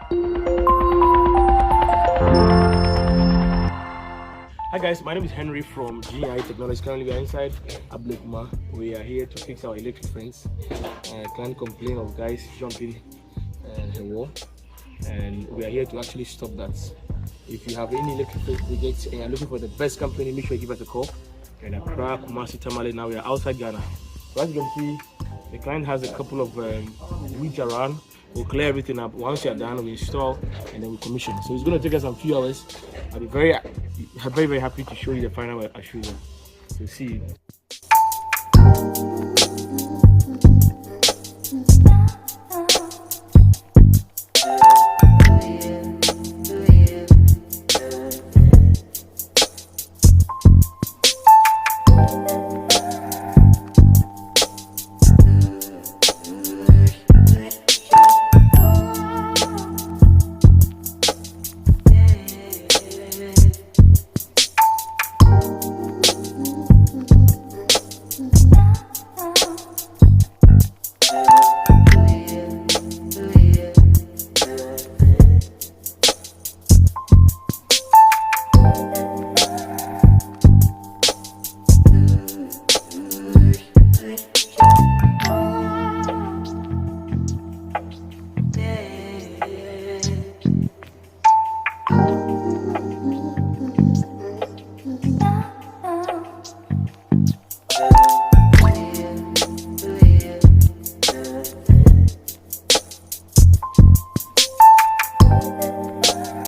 Hi guys, my name is Henry from GI Technology. Currently we are inside Ablekuma. We are here to fix our electric fence. I can't complain of guys jumping the wall, and we are here to actually stop that. If you have any electric fence projects and you're looking for the best company, make sure you give us a call. And Accra, Kumasi, Tamale. Now we are outside Ghana. So as you can see, the client has a couple of weeks around. We'll clear everything up. Once you're done, we install and then we commission. So it's going to take us some few hours. I'll be very happy to show you the final. I'll show you. So see you.